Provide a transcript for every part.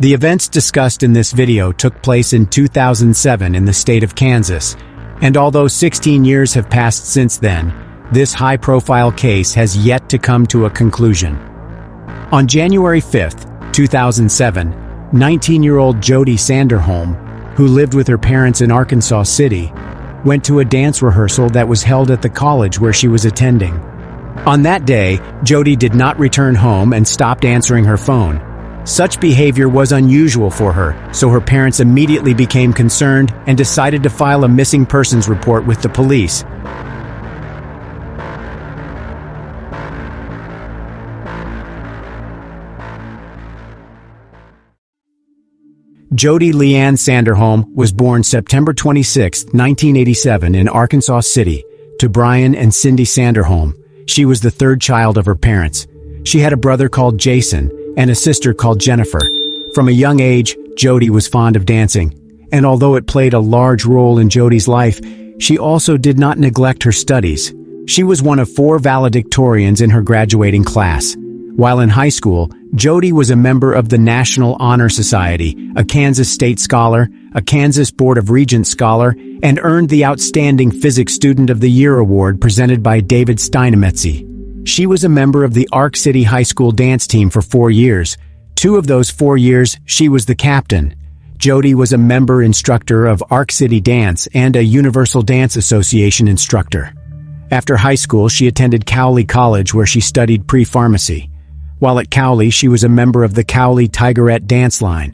The events discussed in this video took place in 2007 in the state of Kansas, and although 16 years have passed since then, this high-profile case has yet to come to a conclusion. On January 5, 2007, 19-year-old Jodi Sanderholm, who lived with her parents in Arkansas City, went to a dance rehearsal that was held at the college where she was attending. On that day, Jodi did not return home and stopped answering her phone. Such behavior was unusual for her, so her parents immediately became concerned and decided to file a missing persons report with the police. Jodi Leanne Sanderholm was born September 26, 1987 in Arkansas City, to Brian and Cindy Sanderholm. She was the third child of her parents. She had a brother called Jason and a sister called Jennifer. From a young age, Jodi was fond of dancing, and although it played a large role in Jodi's life, she also did not neglect her studies. She was one of 4 valedictorians in her graduating class. While in high school, Jodi was a member of the National Honor Society, a Kansas State Scholar, a Kansas Board of Regents Scholar, and earned the Outstanding Physics Student of the Year award presented by David Steinemetzy. She was a member of the Ark City High School dance team for 4 years. 2 of those 4 years, she was the captain. Jodi was a member instructor of Ark City Dance and a Universal Dance Association instructor. After high school, she attended Cowley College where she studied pre-pharmacy. While at Cowley, she was a member of the Cowley Tigerette dance line.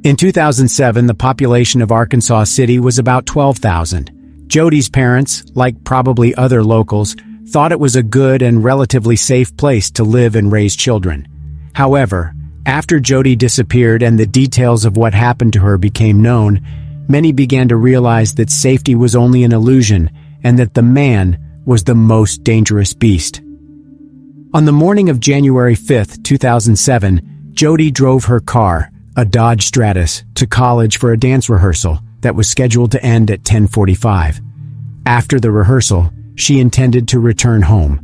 In 2007, the population of Arkansas City was about 12,000. Jodi's parents, like probably other locals, thought it was a good and relatively safe place to live and raise children. However, after Jodi disappeared and the details of what happened to her became known, many began to realize that safety was only an illusion and that the man was the most dangerous beast. On the morning of January 5, 2007, Jodi drove her car, a Dodge Stratus, to college for a dance rehearsal that was scheduled to end at 10:45. After the rehearsal, she intended to return home.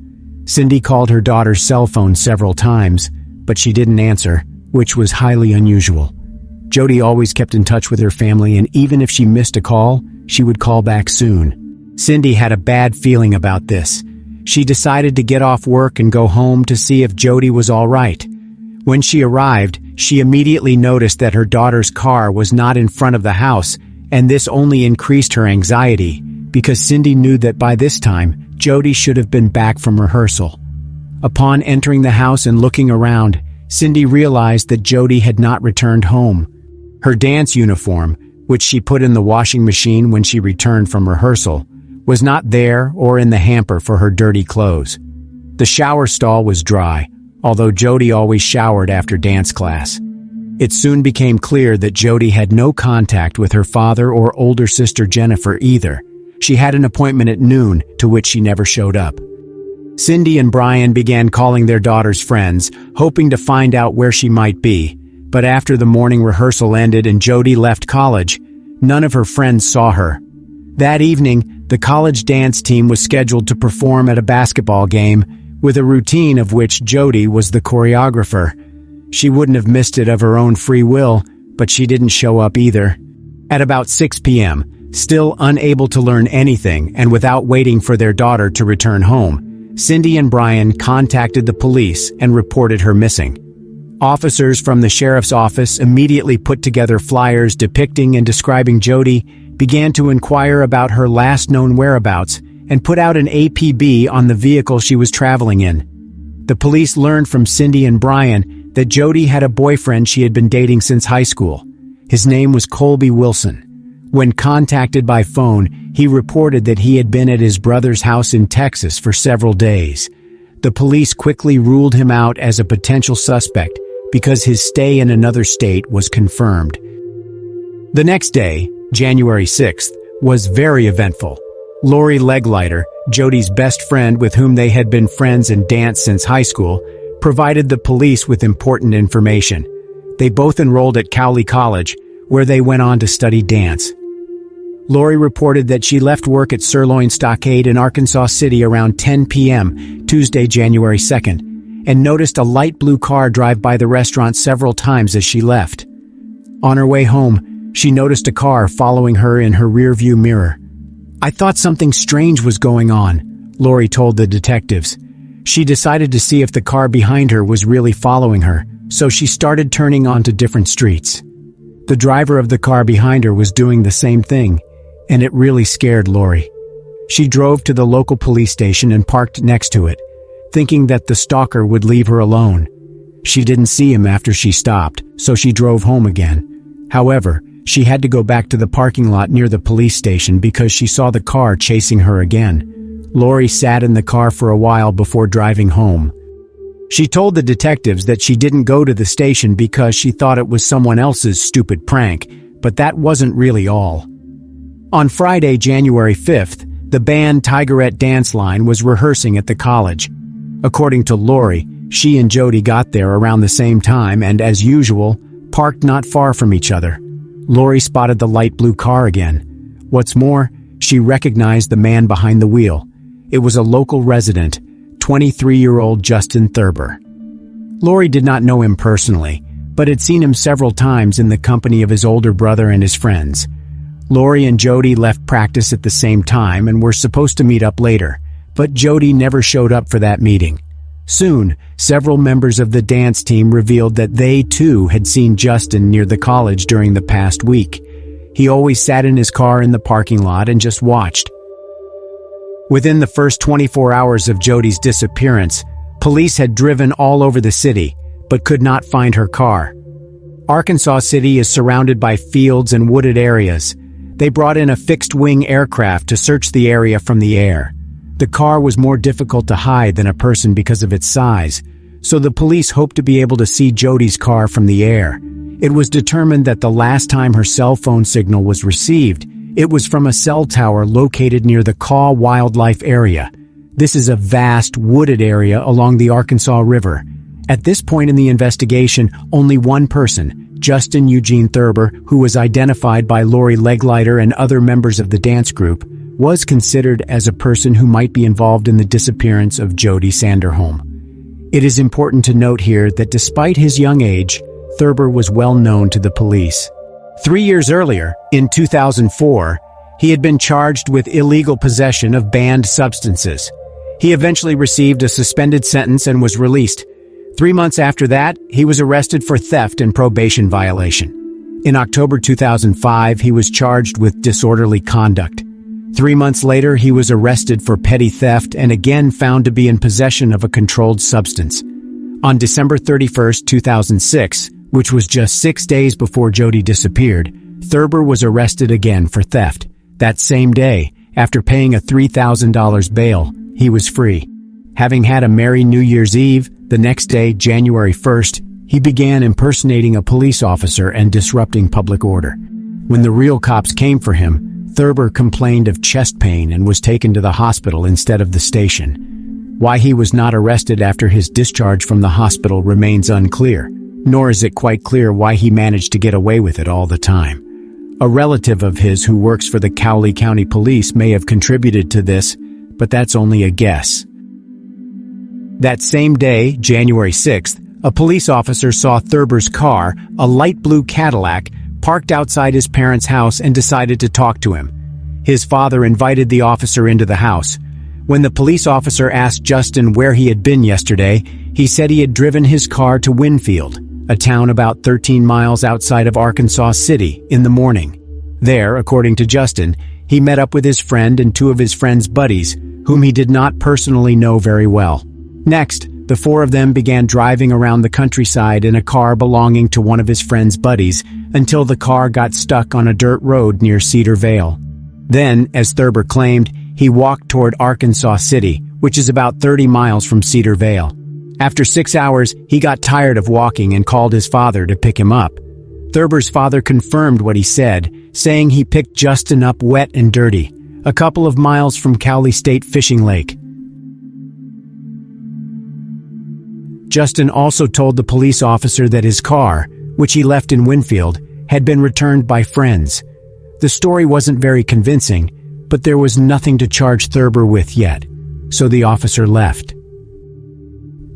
Cindy called her daughter's cell phone several times, but she didn't answer, which was highly unusual. Jodi always kept in touch with her family, and even if she missed a call, she would call back soon. Cindy had a bad feeling about this. She decided to get off work and go home to see if Jodi was all right. When she arrived, she immediately noticed that her daughter's car was not in front of the house, and this only increased her anxiety, because Cindy knew that by this time, Jodi should have been back from rehearsal. Upon entering the house and looking around, Cindy realized that Jodi had not returned home. Her dance uniform, which she put in the washing machine when she returned from rehearsal, was not there or in the hamper for her dirty clothes. The shower stall was dry, although Jodi always showered after dance class. It soon became clear that Jodi had no contact with her father or older sister Jennifer either. She had an appointment at noon, to which she never showed up. Cindy and Brian began calling their daughter's friends, hoping to find out where she might be. But after the morning rehearsal ended and Jodi left college, none of her friends saw her. That evening, the college dance team was scheduled to perform at a basketball game, with a routine of which Jodi was the choreographer. She wouldn't have missed it of her own free will, but she didn't show up either. At about 6 p.m., still unable to learn anything and without waiting for their daughter to return home, Cindy and Brian contacted the police and reported her missing. Officers from the sheriff's office immediately put together flyers depicting and describing Jodi, began to inquire about her last known whereabouts, and put out an APB on the vehicle she was traveling in. The police learned from Cindy and Brian that Jodi had a boyfriend she had been dating since high school. His name was Colby Wilson. When contacted by phone, he reported that he had been at his brother's house in Texas for several days. The police quickly ruled him out as a potential suspect because his stay in another state was confirmed. The next day, January 6th, was very eventful. Lori Leglighter, Jodi's best friend with whom they had been friends and danced since high school, provided the police with important information. They both enrolled at Cowley College, where they went on to study dance. Lori reported that she left work at Sirloin Stockade in Arkansas City around 10 p.m. Tuesday, January 2nd, and noticed a light blue car drive by the restaurant several times as she left. On her way home, she noticed a car following her in her rearview mirror. "I thought something strange was going on," Lori told the detectives. She decided to see if the car behind her was really following her, so she started turning onto different streets. The driver of the car behind her was doing the same thing, and it really scared Lori. She drove to the local police station and parked next to it, thinking that the stalker would leave her alone. She didn't see him after she stopped, so she drove home again. However, she had to go back to the parking lot near the police station because she saw the car chasing her again. Lori sat in the car for a while before driving home. She told the detectives that she didn't go to the station because she thought it was someone else's stupid prank, but that wasn't really all. On Friday, January 5th, the band Tigerette Dance Line was rehearsing at the college. According to Lori, she and Jodi got there around the same time and, as usual, parked not far from each other. Lori spotted the light blue car again. What's more, she recognized the man behind the wheel. It was a local resident, 23-year-old Justin Thurber. Lori did not know him personally, but had seen him several times in the company of his older brother and his friends. Lori and Jodi left practice at the same time and were supposed to meet up later, but Jodi never showed up for that meeting. Soon, several members of the dance team revealed that they, too, had seen Justin near the college during the past week. He always sat in his car in the parking lot and just watched. Within the first 24 hours of Jodi's disappearance, police had driven all over the city, but could not find her car. Arkansas City is surrounded by fields and wooded areas. They brought in a fixed-wing aircraft to search the area from the air. The car was more difficult to hide than a person because of its size, so the police hoped to be able to see Jodi's car from the air. It was determined that the last time her cell phone signal was received, it was from a cell tower located near the Kaw Wildlife Area. This is a vast, wooded area along the Arkansas River. At this point in the investigation, only one person, Justin Eugene Thurber, who was identified by Lori Leglighter and other members of the dance group, was considered as a person who might be involved in the disappearance of Jodi Sanderholm. It is important to note here that despite his young age, Thurber was well known to the police. 3 years earlier, in 2004, he had been charged with illegal possession of banned substances. He eventually received a suspended sentence and was released. 3 months after that, he was arrested for theft and probation violation. In October 2005, he was charged with disorderly conduct. 3 months later, he was arrested for petty theft and again found to be in possession of a controlled substance. On December 31, 2006, which was just 6 days before Jodi disappeared, Thurber was arrested again for theft. That same day, after paying a $3,000 bail, he was free. Having had a merry New Year's Eve, the next day, January 1st, he began impersonating a police officer and disrupting public order. When the real cops came for him, Thurber complained of chest pain and was taken to the hospital instead of the station. Why he was not arrested after his discharge from the hospital remains unclear, nor is it quite clear why he managed to get away with it all the time. A relative of his who works for the Cowley County Police may have contributed to this, but that's only a guess. That same day, January 6th, a police officer saw Thurber's car, a light blue Cadillac, parked outside his parents' house and decided to talk to him. His father invited the officer into the house. When the police officer asked Justin where he had been yesterday, he said he had driven his car to Winfield, a town about 13 miles outside of Arkansas City, in the morning. There, according to Justin, he met up with his friend and two of his friend's buddies, whom he did not personally know very well. Next, the four of them began driving around the countryside in a car belonging to one of his friend's buddies until the car got stuck on a dirt road near Cedar Vale. Then, as Thurber claimed, he walked toward Arkansas City, which is about 30 miles from Cedar Vale. After 6 hours, he got tired of walking and called his father to pick him up. Thurber's father confirmed what he said, saying he picked Justin up wet and dirty, a couple of miles from Cowley State Fishing Lake. Justin also told the police officer that his car, which he left in Winfield, had been returned by friends. The story wasn't very convincing, but there was nothing to charge Thurber with yet, so the officer left.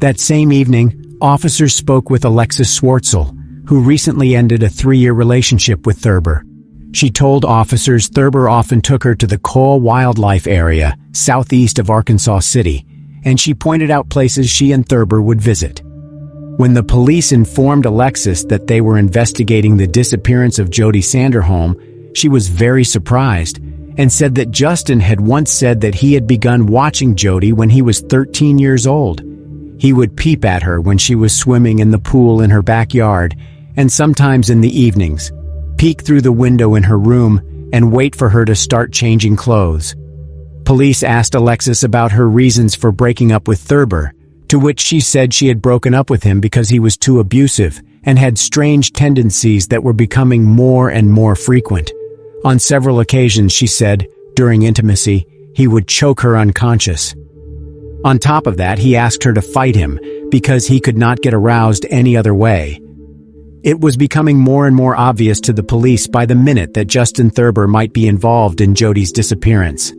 That same evening, officers spoke with Alexis Swartzel, who recently ended a 3-year relationship with Thurber. She told officers Thurber often took her to the Cole Wildlife Area, southeast of Arkansas City, and she pointed out places she and Thurber would visit. When the police informed Alexis that they were investigating the disappearance of Jodi Sanderholm, she was very surprised and said that Justin had once said that he had begun watching Jodi when he was 13 years old. He would peep at her when she was swimming in the pool in her backyard, and sometimes in the evenings, peek through the window in her room and wait for her to start changing clothes. Police asked Alexis about her reasons for breaking up with Thurber, to which she said she had broken up with him because he was too abusive and had strange tendencies that were becoming more and more frequent. On several occasions, she said, during intimacy, he would choke her unconscious. On top of that, he asked her to fight him because he could not get aroused any other way. It was becoming more and more obvious to the police by the minute that Justin Thurber might be involved in Jodi's disappearance.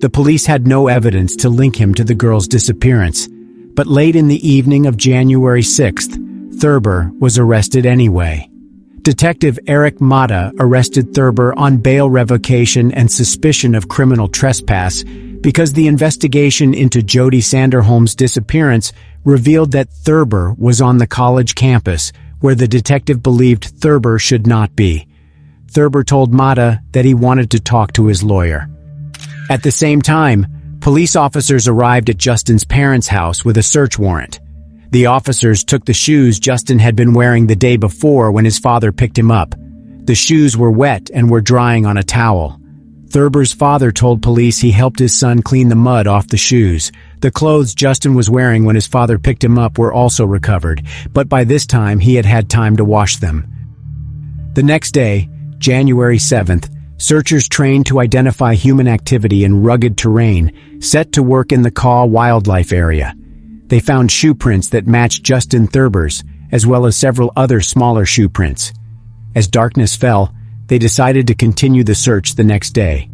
The police had no evidence to link him to the girl's disappearance, but late in the evening of January 6th, Thurber was arrested anyway. Detective Eric Mata arrested Thurber on bail revocation and suspicion of criminal trespass because the investigation into Jodi Sanderholm's disappearance revealed that Thurber was on the college campus, where the detective believed Thurber should not be. Thurber told Mata that he wanted to talk to his lawyer. At the same time, police officers arrived at Justin's parents' house with a search warrant. The officers took the shoes Justin had been wearing the day before when his father picked him up. The shoes were wet and were drying on a towel. Thurber's father told police he helped his son clean the mud off the shoes. The clothes Justin was wearing when his father picked him up were also recovered, but by this time he had had time to wash them. The next day, January 7th, searchers trained to identify human activity in rugged terrain set to work in the Cole Wildlife Area. They found shoe prints that matched Justin Thurber's, as well as several other smaller shoe prints. As darkness fell, they decided to continue the search the next day.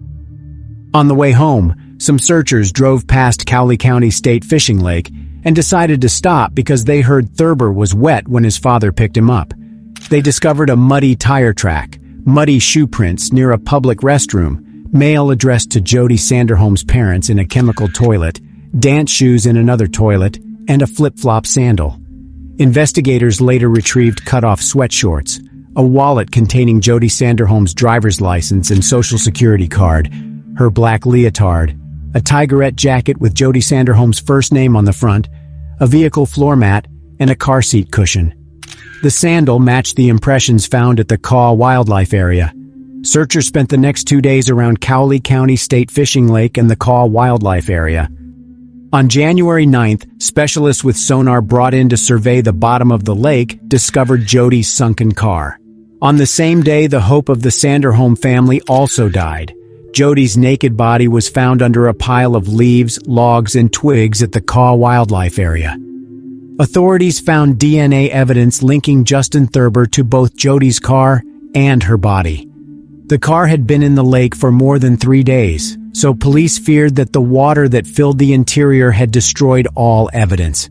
On the way home, some searchers drove past Cowley County State Fishing Lake and decided to stop because they heard Thurber was wet when his father picked him up. They discovered a muddy tire track, muddy shoe prints near a public restroom, mail addressed to Jodi Sanderholm's parents in a chemical toilet, dance shoes in another toilet, and a flip-flop sandal. Investigators later retrieved cut-off sweatshorts, a wallet containing Jodi Sanderholm's driver's license and social security card, her black leotard, a tigerette jacket with Jodi Sanderholm's first name on the front, a vehicle floor mat, and a car seat cushion. The sandal matched the impressions found at the Cole Wildlife Area. Searchers spent the next 2 days around Cowley County State Fishing Lake and the Cole Wildlife Area. On January 9th, specialists with sonar brought in to survey the bottom of the lake discovered Jodi's sunken car. On the same day, the hope of the Sanderholm family also died. Jodi's naked body was found under a pile of leaves, logs, and twigs at the Cole Wildlife Area. Authorities found DNA evidence linking Justin Thurber to both Jodi's car and her body. The car had been in the lake for more than 3 days, so police feared that the water that filled the interior had destroyed all evidence.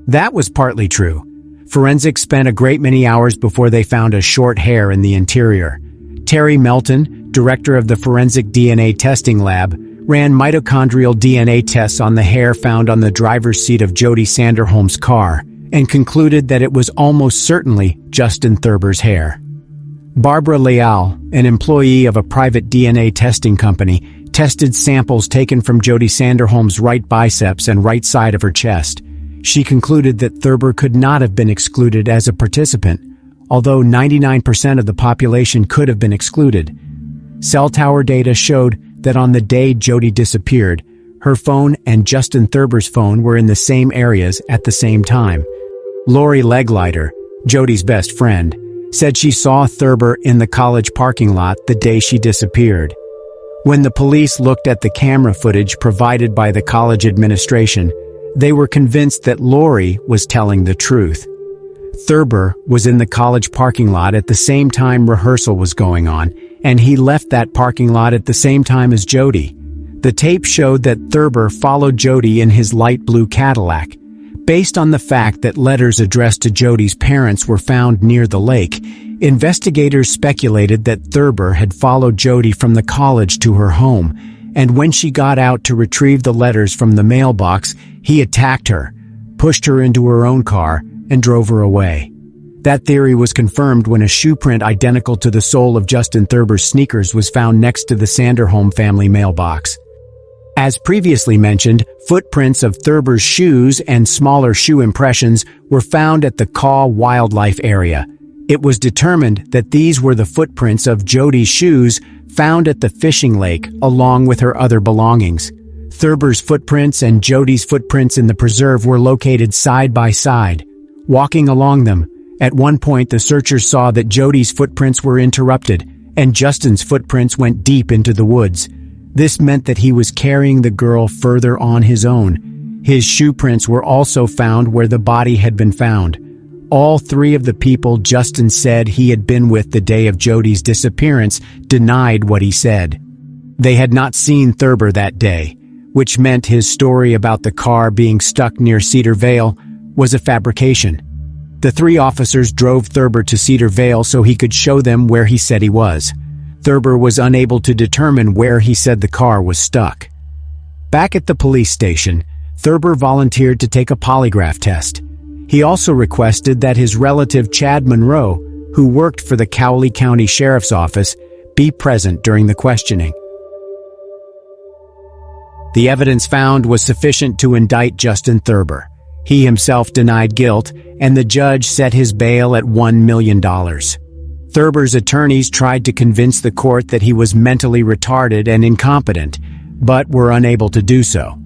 That was partly true. Forensics spent a great many hours before they found a short hair in the interior. Terry Melton, director of the Forensic DNA Testing Lab, ran mitochondrial DNA tests on the hair found on the driver's seat of Jodi Sanderholm's car and concluded that it was almost certainly Justin Thurber's hair. Barbara Leal, an employee of a private DNA testing company, tested samples taken from Jodi Sanderholm's right biceps and right side of her chest. She concluded that Thurber could not have been excluded as a participant, although 99% of the population could have been excluded. Cell tower data showed that on the day Jodi disappeared, her phone and Justin Thurber's phone were in the same areas at the same time. Lori Leglighter, Jodi's best friend, said she saw Thurber in the college parking lot the day she disappeared. When the police looked at the camera footage provided by the college administration, they were convinced that Lori was telling the truth. Thurber was in the college parking lot at the same time rehearsal was going on, and he left that parking lot at the same time as Jodi. The tape showed that Thurber followed Jodi in his light blue Cadillac, Based on the fact that letters addressed to Jodi's parents were found near the lake, investigators speculated that Thurber had followed Jodi from the college to her home, and when she got out to retrieve the letters from the mailbox, he attacked her, pushed her into her own car, and drove her away. That theory was confirmed when a shoe print identical to the sole of Justin Thurber's sneakers was found next to the Sanderholm family mailbox. As previously mentioned, footprints of Thurber's shoes and smaller shoe impressions were found at the Caw Wildlife Area. It was determined that these were the footprints of Jodi's shoes found at the fishing lake along with her other belongings. Thurber's footprints and Jodi's footprints in the preserve were located side by side. Walking along them, at one point the searchers saw that Jodi's footprints were interrupted, and Justin's footprints went deep into the woods. This meant that he was carrying the girl further on his own. His shoe prints were also found where the body had been found. All three of the people Justin said he had been with the day of Jodi's disappearance denied what he said. They had not seen Thurber that day, which meant his story about the car being stuck near Cedar Vale was a fabrication. The three officers drove Thurber to Cedar Vale so he could show them where he said he was. Thurber was unable to determine where he said the car was stuck. Back at the police station, Thurber volunteered to take a polygraph test. He also requested that his relative Chad Monroe, who worked for the Cowley County Sheriff's Office, be present during the questioning. The evidence found was sufficient to indict Justin Thurber. He himself denied guilt, and the judge set his bail at $1 million. Thurber's attorneys tried to convince the court that he was mentally retarded and incompetent, but were unable to do so.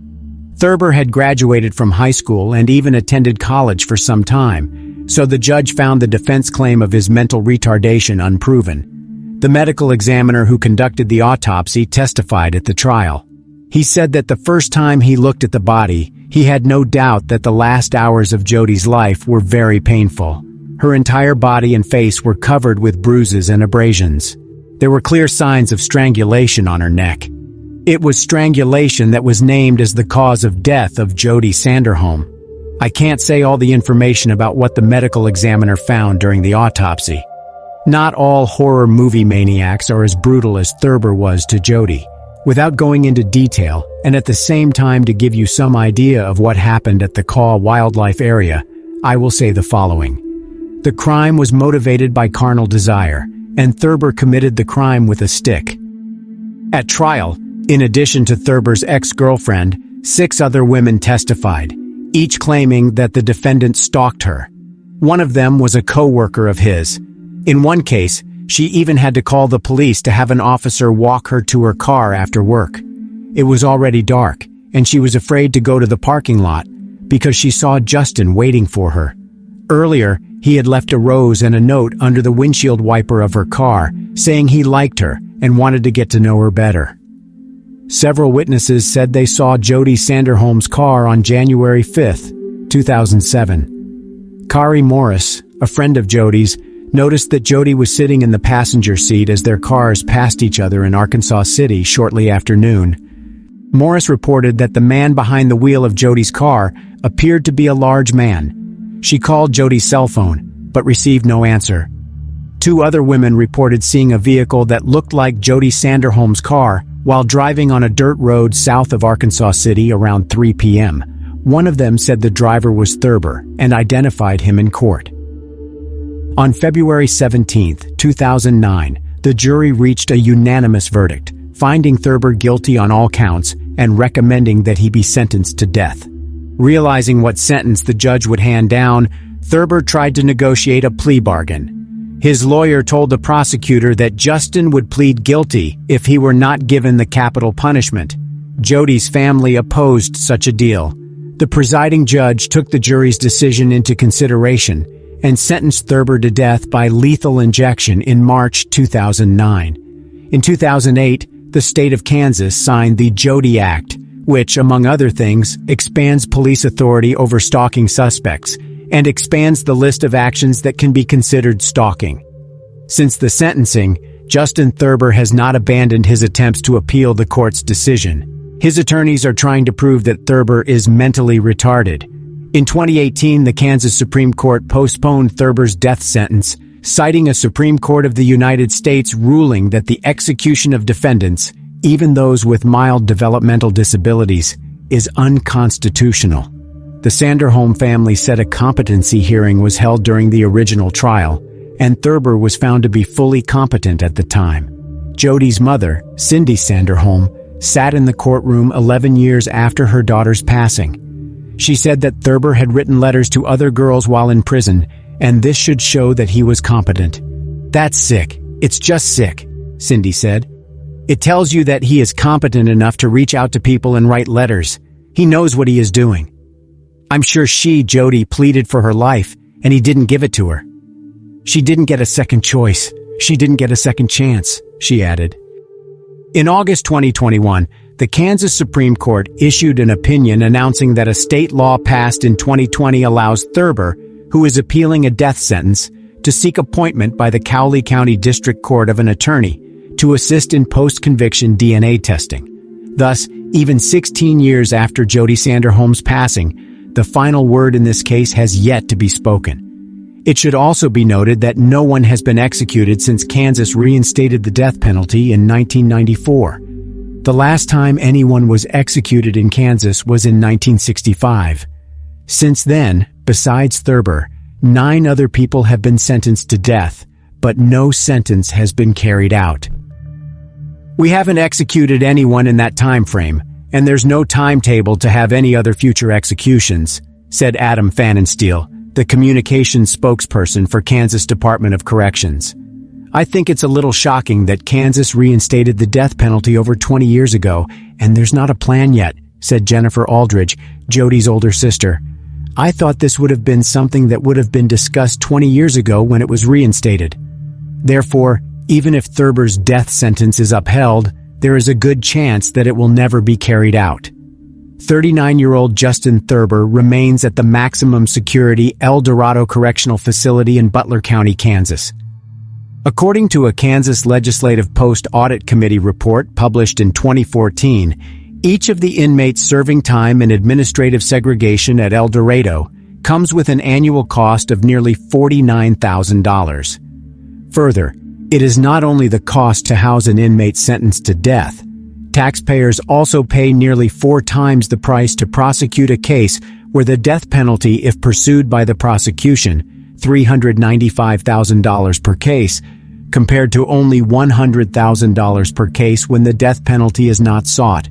Thurber had graduated from high school and even attended college for some time, so the judge found the defense claim of his mental retardation unproven. The medical examiner who conducted the autopsy testified at the trial. He said that the first time he looked at the body, he had no doubt that the last hours of Jodi's life were very painful. Her entire body and face were covered with bruises and abrasions. There were clear signs of strangulation on her neck. It was strangulation that was named as the cause of death of Jodi Sanderholm. I can't say all the information about what the medical examiner found during the autopsy. Not all horror movie maniacs are as brutal as Thurber was to Jodi. Without going into detail, and at the same time to give you some idea of what happened at the Caw Wildlife Area, I will say the following. The crime was motivated by carnal desire, and Thurber committed the crime with a stick. At trial, in addition to Thurber's ex-girlfriend, 6 other women testified, each claiming that the defendant stalked her. One of them was a co-worker of his. In one case, she even had to call the police to have an officer walk her to her car after work. It was already dark, and she was afraid to go to the parking lot because she saw Justin waiting for her. Earlier, he had left a rose and a note under the windshield wiper of her car, saying he liked her and wanted to get to know her better. Several witnesses said they saw Jodi Sanderholm's car on January 5, 2007. Kari Morris, a friend of Jodi's, noticed that Jodi was sitting in the passenger seat as their cars passed each other in Arkansas City shortly after noon. Morris reported that the man behind the wheel of Jodi's car appeared to be a large man. She called Jodi's cell phone, but received no answer. 2 other women reported seeing a vehicle that looked like Jodi Sanderholm's car while driving on a dirt road south of Arkansas City around 3 p.m. One of them said the driver was Thurber and identified him in court. On February 17, 2009, the jury reached a unanimous verdict, finding Thurber guilty on all counts and recommending that he be sentenced to death. Realizing what sentence the judge would hand down, Thurber tried to negotiate a plea bargain. His lawyer told the prosecutor that Justin would plead guilty if he were not given the capital punishment. Jodi's family opposed such a deal. The presiding judge took the jury's decision into consideration and sentenced Thurber to death by lethal injection in March 2009. In 2008, the state of Kansas signed the Jodi Act, which, among other things, expands police authority over stalking suspects and expands the list of actions that can be considered stalking. Since the sentencing, Justin Thurber has not abandoned his attempts to appeal the court's decision. His attorneys are trying to prove that Thurber is mentally retarded. In 2018, the Kansas Supreme Court postponed Thurber's death sentence, citing a Supreme Court of the United States ruling that the execution of defendants, even those with mild developmental disabilities, is unconstitutional. The Sanderholm family said a competency hearing was held during the original trial, and Thurber was found to be fully competent at the time. Jodi's mother, Cindy Sanderholm, sat in the courtroom 11 years after her daughter's passing. She said that Thurber had written letters to other girls while in prison, and this should show that he was competent. "That's sick. It's just sick," Cindy said. "It tells you that he is competent enough to reach out to people and write letters. He knows what he is doing. I'm sure Jodi, pleaded for her life, and he didn't give it to her. She didn't get a second choice. She didn't get a second chance," she added. In August 2021, the Kansas Supreme Court issued an opinion announcing that a state law passed in 2020 allows Thurber, who is appealing a death sentence, to seek appointment by the Cowley County District Court of an attorney to assist in post-conviction DNA testing. Thus, even 16 years after Jodi Sanderholm's passing, the final word in this case has yet to be spoken. It should also be noted that no one has been executed since Kansas reinstated the death penalty in 1994. The last time anyone was executed in Kansas was in 1965. Since then, besides Thurber, 9 other people have been sentenced to death, but no sentence has been carried out. "We haven't executed anyone in that time frame, and there's no timetable to have any other future executions," said Adam Pfannenstiel, the communications spokesperson for Kansas Department of Corrections. "I think it's a little shocking that Kansas reinstated the death penalty over 20 years ago, and there's not a plan yet," said Jennifer Aldridge, Jodi's older sister. "I thought this would have been something that would have been discussed 20 years ago when it was reinstated. Therefore, even if Thurber's death sentence is upheld, there is a good chance that it will never be carried out." 39-year-old Justin Thurber remains at the maximum security El Dorado Correctional Facility in Butler County, Kansas. According to a Kansas Legislative Post-Audit Committee report published in 2014, each of the inmates serving time in administrative segregation at El Dorado comes with an annual cost of nearly $49,000. Further, it is not only the cost to house an inmate sentenced to death. Taxpayers also pay nearly 4 times the price to prosecute a case where the death penalty, if pursued by the prosecution, $395,000 per case, compared to only $100,000 per case when the death penalty is not sought.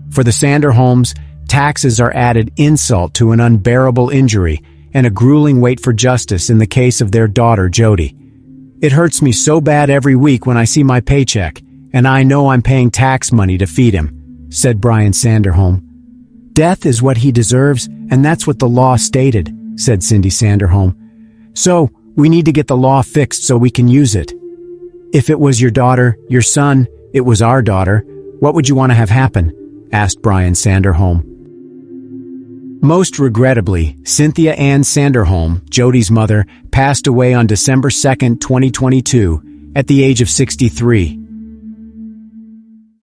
For the Sanderholms, taxes are added insult to an unbearable injury and a grueling wait for justice in the case of their daughter, Jodi. "It hurts me so bad every week when I see my paycheck, and I know I'm paying tax money to feed him," said Brian Sanderholm. "Death is what he deserves, and that's what the law stated," said Cindy Sanderholm. "So, we need to get the law fixed so we can use it. If it was your daughter, your son, it was our daughter, what would you want to have happen?" asked Brian Sanderholm. Most regrettably, Cynthia Ann Sanderholm, Jodi's mother, passed away on December 2, 2022, at the age of 63.